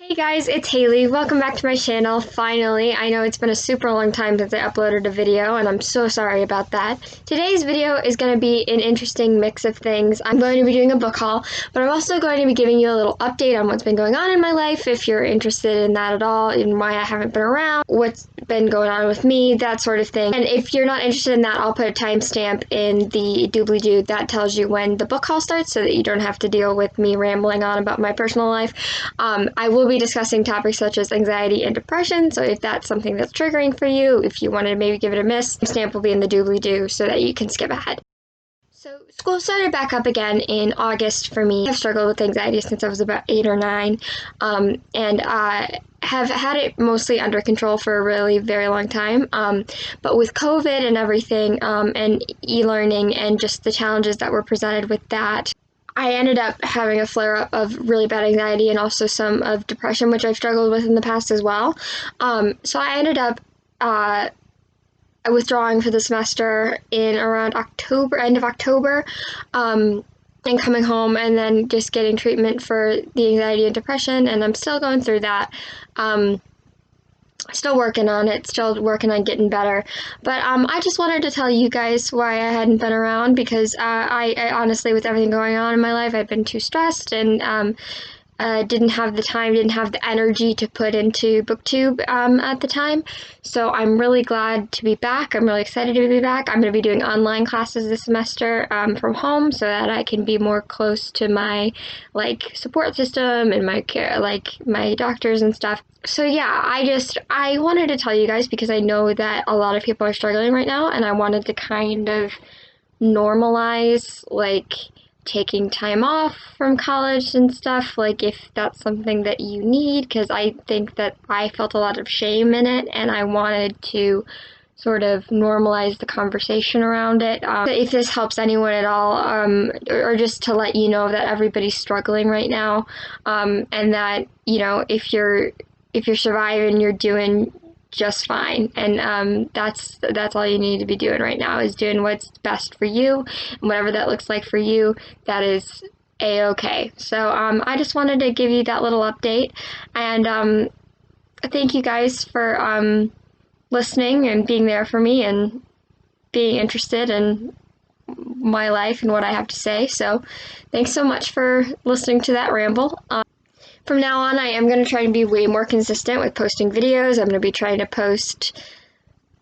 Hey guys, it's Haley. Welcome back to my channel, finally. I know it's been a super long time since I uploaded a video, and I'm so sorry about that. Today's video is going to be an interesting mix of things. I'm going to be doing a book haul, but I'm also going to be giving you a little update on what's been going on in my life, if you're interested in that at all, and why I haven't been around, what's been going on with me, that sort of thing. And if you're not interested in that, I'll put a timestamp in the doobly-doo that tells you when the book haul starts so that you don't have to deal with me rambling on about my personal life. I will be discussing topics such as anxiety and depression, so if that's something that's triggering for you, if you want to maybe give it a miss, stamp will be in the doobly-doo so that you can skip ahead. So school started back up again in August for me. I've struggled with anxiety since I was about 8 or 9, and I have had it mostly under control for a really very long time, but with COVID and everything, and e-learning and just the challenges that were presented with that, I ended up having a flare-up of really bad anxiety and also some of depression, which I've struggled with in the past as well. So I ended up withdrawing for the semester in around October, end of October, and coming home and then just getting treatment for the anxiety and depression, and I'm still going through that. Still working on it, still working on getting better, but I just wanted to tell you guys why I hadn't been around, because I honestly, with everything going on in my life, I've been too stressed and didn't have the time, didn't have the energy to put into BookTube at the time. So I'm really glad to be back. I'm really excited to be back. I'm going to be doing online classes this semester from home so that I can be more close to my support system and my care, my doctors and stuff. So yeah, I wanted to tell you guys because I know that a lot of people are struggling right now, and I wanted to kind of normalize taking time off from college and stuff, if that's something that you need, because I think that I felt a lot of shame in it, and I wanted to sort of normalize the conversation around it. If this helps anyone at all, or just to let you know that everybody's struggling right now, and that, if you're surviving, you're doing just fine, and that's all you need to be doing right now, is doing what's best for you, and whatever that looks like for you, that is a-okay. So I just wanted to give you that little update, and thank you guys for listening and being there for me and being interested in my life and what I have to say. So thanks so much for listening to that ramble. From now on, I am going to try and be way more consistent with posting videos. I'm going to be trying to post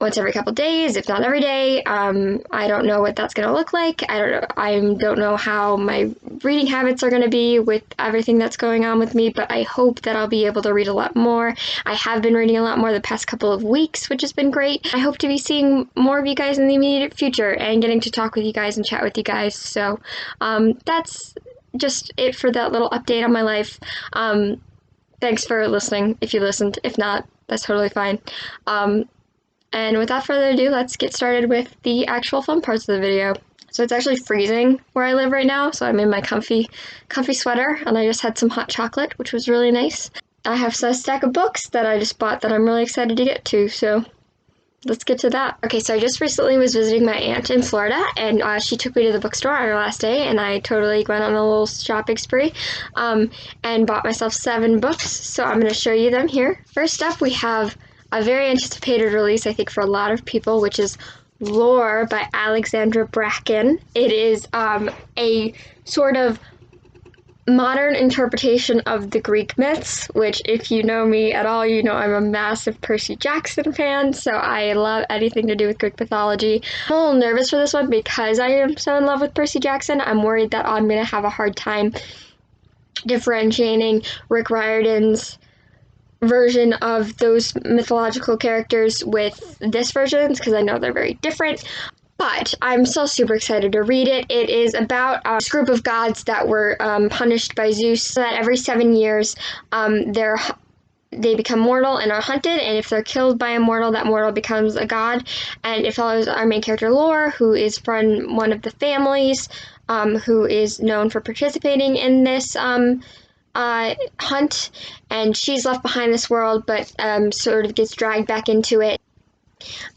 once every couple days, if not every day. I don't know what that's going to look like. I don't know how my reading habits are going to be with everything that's going on with me, but I hope that I'll be able to read a lot more. I have been reading a lot more the past couple of weeks, which has been great. I hope to be seeing more of you guys in the immediate future and getting to talk with you guys and chat with you guys. So that's just it for that little update on my life. Thanks for listening, if you listened. If not, that's totally fine. And without further ado, let's get started with the actual fun parts of the video. So it's actually freezing where I live right now, so I'm in my comfy sweater, and I just had some hot chocolate, which was really nice. I have a stack of books that I just bought that I'm really excited to get to, so let's get to that. Okay, so I just recently was visiting my aunt in Florida, and she took me to the bookstore on her last day, and I totally went on a little shopping spree, and bought myself 7 books, so I'm going to show you them here. First up, we have a very anticipated release, I think, for a lot of people, which is Lore by Alexandra Bracken. It is a sort of modern interpretation of the Greek myths, which, if you know me at all, you know I'm a massive Percy Jackson fan, so I love anything to do with Greek mythology. I'm a little nervous for this one because I am so in love with Percy Jackson. I'm worried that I'm going to have a hard time differentiating Rick Riordan's version of those mythological characters with this version, because I know they're very different. But I'm still super excited to read it. It is about this group of gods that were punished by Zeus, so that every 7 years they become mortal and are hunted, and if they're killed by a mortal, that mortal becomes a god. And it follows our main character Lore, who is from one of the families who is known for participating in this hunt, and she's left behind this world, but sort of gets dragged back into it.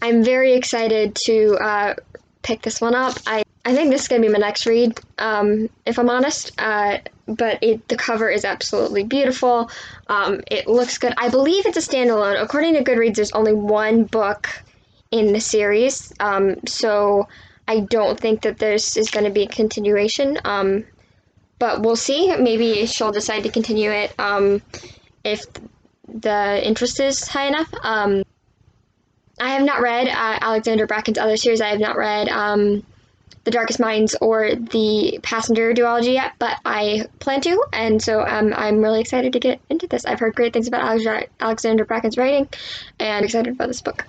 I'm very excited to pick this one up. I think this is going to be my next read, if I'm honest. But the cover is absolutely beautiful. It looks good. I believe it's a standalone. According to Goodreads, there's only one book in the series, so I don't think that this is going to be a continuation. But we'll see. Maybe she'll decide to continue it if the interest is high enough. I have not read Alexandra Bracken's other series. I have not read The Darkest Minds or the Passenger duology yet, but I plan to, and so I'm really excited to get into this. I've heard great things about Alexandra Bracken's writing, and I'm excited about this book.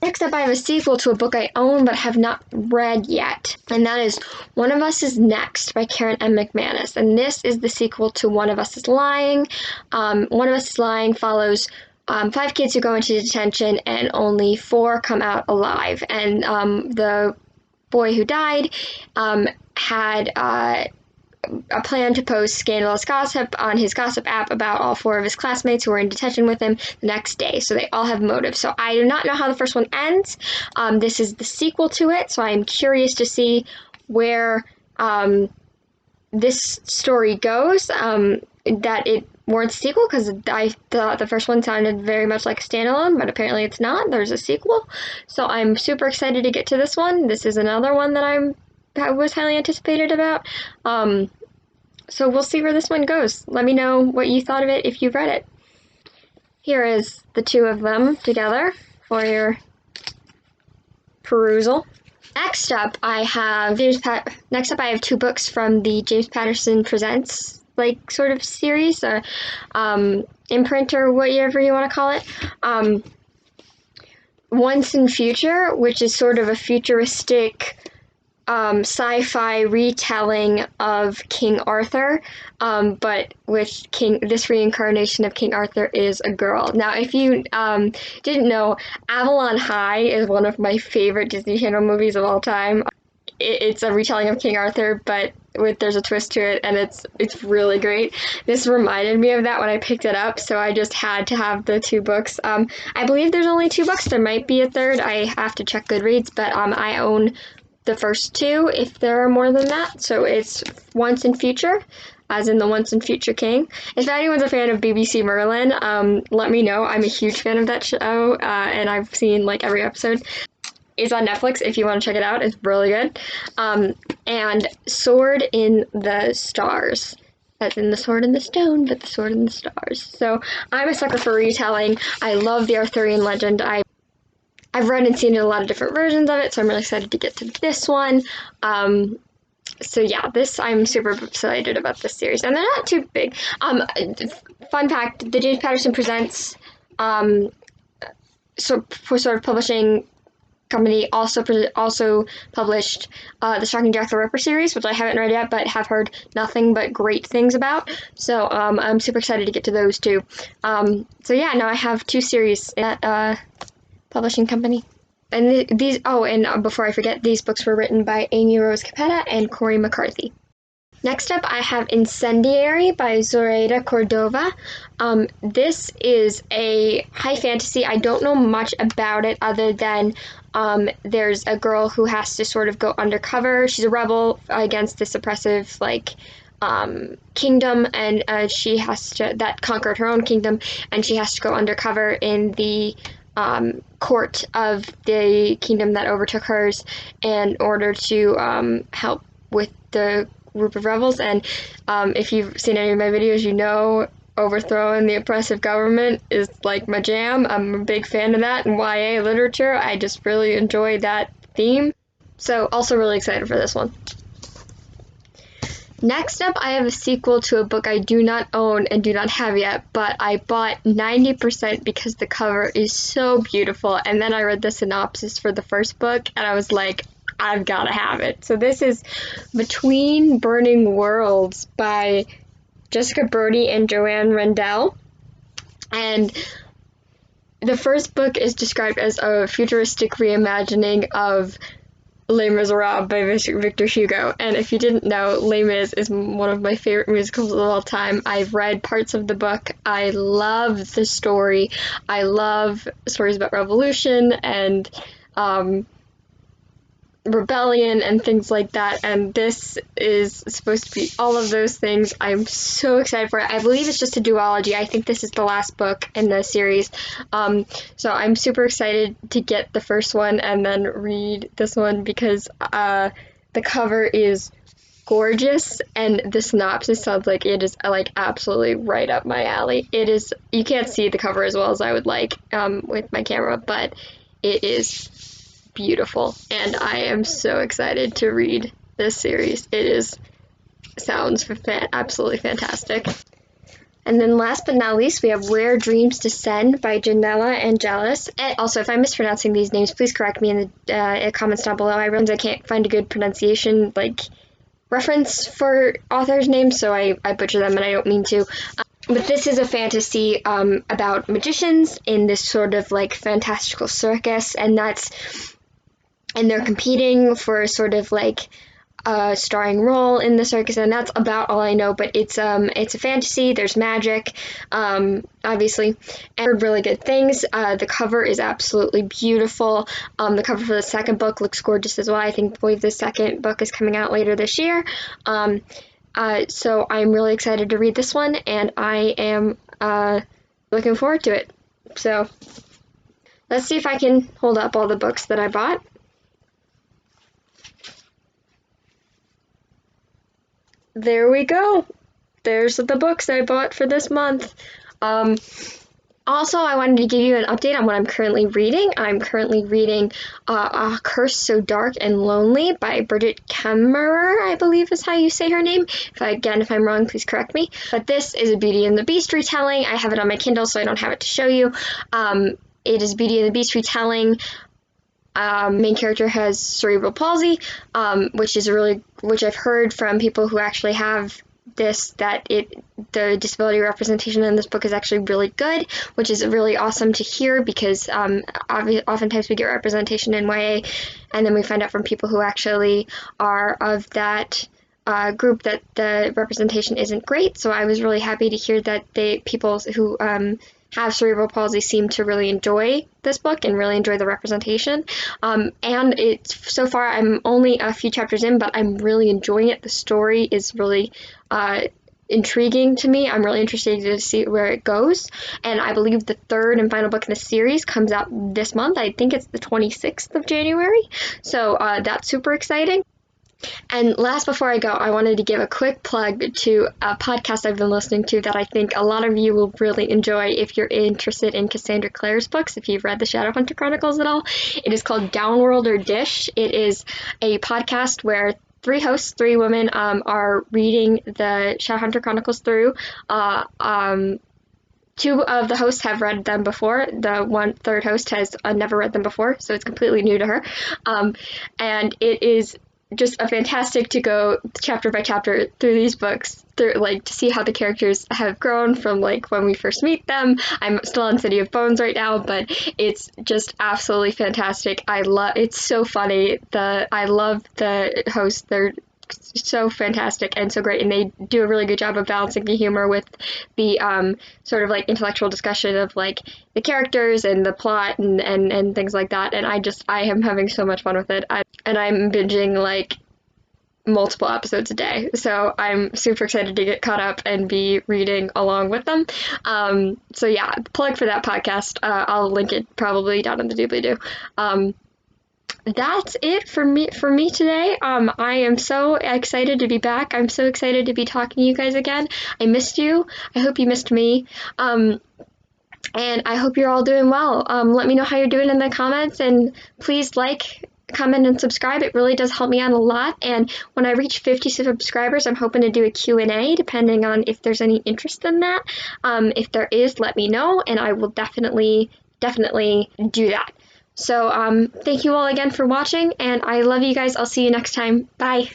Next up, I have a sequel to a book I own but have not read yet, and that is One of Us is Next by Karen M. McManus, and this is the sequel to One of Us is Lying. One of Us is Lying follows 5 kids who go into detention, and only 4 come out alive, and the boy who died had a plan to post scandalous gossip on his gossip app about all 4 of his classmates who were in detention with him the next day. So they all have motives. So I do not know how the first one ends. This is the sequel to it, so I'm curious to see where this story goes. That it warrants a sequel, because I thought the first one sounded very much like a standalone, but apparently it's not. There's a sequel. So I'm super excited to get to this one. This is another one that I was highly anticipated about. So we'll see where this one goes. Let me know what you thought of it if you've read it. Here is the 2 of them together for your perusal. Next up, I have 2 books from the James Patterson Presents sort of series, or imprint, or whatever you want to call it. Once and Future, which is sort of a futuristic sci-fi retelling of King Arthur, but with this reincarnation of King Arthur is a girl. Now, if you didn't know, Avalon High is one of my favorite Disney Channel movies of all time. It's a retelling of King Arthur, but there's a twist to it, and it's really great. This reminded me of that when I picked it up, so I just had to have the 2 books. I believe there's only 2 books. There might be a third. I have to check Goodreads, but I own the first 2, if there are more than that. So it's Once and Future, as in the Once and Future King. If anyone's a fan of BBC Merlin, let me know. I'm a huge fan of that show, and I've seen every episode. It's on Netflix if you want to check it out. It's really good. And Sword in the Stars, as in the sword in the stone, but the sword in the stars. So I'm a sucker for retelling. I love the Arthurian legend. I've read and seen a lot of different versions of it, so I'm really excited to get to this one. So yeah, I'm super excited about this series, and they're not too big. Fun fact: the James Patterson Presents, sort of publishing company also published the Stalking Jack the Ripper series, which I haven't read yet, but have heard nothing but great things about. So I'm super excited to get to those 2. So yeah, now I have 2 series in that publishing company. And before I forget, these books were written by Amy Rose Capetta and Corey McCarthy. Next up, I have Incendiary by Zoraida Cordova. This is a high fantasy. I don't know much about it other than there's a girl who has to sort of go undercover. She's a rebel against this oppressive, kingdom, and she has to, conquered her own kingdom, and she has to go undercover in the court of the kingdom that overtook hers in order to help with the group of rebels. And if you've seen any of my videos, you know overthrowing the oppressive government is my jam. I'm a big fan of that in YA literature. I just really enjoy that theme. So also really excited for this one. Next up, I have a sequel to a book I do not own and do not have yet, but I bought 90% because the cover is so beautiful, and then I read the synopsis for the first book, and I was like, I've got to have it. So this is Between Burning Worlds by Jessica Brody and Joanne Rendell, and the first book is described as a futuristic reimagining of Les Miserables by Victor Hugo. And if you didn't know, Les Mis is one of my favorite musicals of all time. I've read parts of the book. I love the story. I love stories about revolution and rebellion and things like that, and this is supposed to be all of those things. I'm so excited for it. I believe it's just a duology. I think this is the last book in the series, so I'm super excited to get the first one and then read this one because the cover is gorgeous, and the synopsis sounds like it is like absolutely right up my alley. It is. You can't see the cover as well as I would like with my camera, but it is beautiful, and I am so excited to read this series. Sounds absolutely fantastic. And then last but not least, we have Where Dreams Descend by Janella Angelis. And also, if I'm mispronouncing these names, please correct me in the comments down below. I realize I can't find a good pronunciation reference for authors' names, so I butcher them, and I don't mean to. But this is a fantasy about magicians in this sort of fantastical circus, and they're competing for sort of a starring role in the circus, and that's about all I know. But it's a fantasy. There's magic, obviously, and really good things. The cover is absolutely beautiful. The cover for the second book looks gorgeous as well. I believe the second book is coming out later this year. So I'm really excited to read this one, and I am looking forward to it. So let's see if I can hold up all the books that I bought. There we go. There's the books I bought for this month. Also, I wanted to give you an update on what I'm currently reading. I'm currently reading A Curse So Dark and Lonely by Bridget Kemmerer, I believe is how you say her name. If I'm wrong, please correct me. But this is a Beauty and the Beast retelling. I have it on my Kindle, so I don't have it to show you. It is Beauty and the Beast retelling. Main character has cerebral palsy, which I've heard from people who actually have this, the disability representation in this book is actually really good, which is really awesome to hear because oftentimes we get representation in YA, and then we find out from people who actually are of that group that the representation isn't great. So I was really happy to hear that people who have cerebral palsy seem to really enjoy this book and really enjoy the representation. And it's so far, I'm only a few chapters in, but I'm really enjoying it. The story is really intriguing to me. I'm really interested to see where it goes. And I believe the third and final book in the series comes out this month. I think it's the 26th of January. So that's super exciting. And last, before I go, I wanted to give a quick plug to a podcast I've been listening to that I think a lot of you will really enjoy if you're interested in Cassandra Clare's books, if you've read the Shadowhunter Chronicles at all. It is called Downworld or Dish. It is a podcast where three women, are reading the Shadowhunter Chronicles through. Two of the hosts have read them before. The third host has never read them before, so it's completely new to her. And it is just a fantastic to go chapter by chapter through these books, to see how the characters have grown from when we first meet them. I'm still on City of Bones right now, but it's just absolutely fantastic. It's so funny. I love the hosts. They're so fantastic and so great, and they do a really good job of balancing the humor with the sort of intellectual discussion of the characters and the plot and things like that. And I am having so much fun with it. And I'm binging multiple episodes a day, so I'm super excited to get caught up and be reading along with them. So yeah, plug for that podcast. I'll link it probably down in the doobly-doo. That's it for me today. I am so excited to be back. I'm so excited to be talking to you guys again. I missed you. I hope you missed me. And I hope you're all doing well. Let me know how you're doing in the comments, and please comment, and subscribe. It really does help me out a lot. And when I reach 50 subscribers, I'm hoping to do a Q&A, depending on if there's any interest in that. If there is, let me know, and I will definitely do that. So thank you all again for watching, and I love you guys. I'll see you next time. Bye.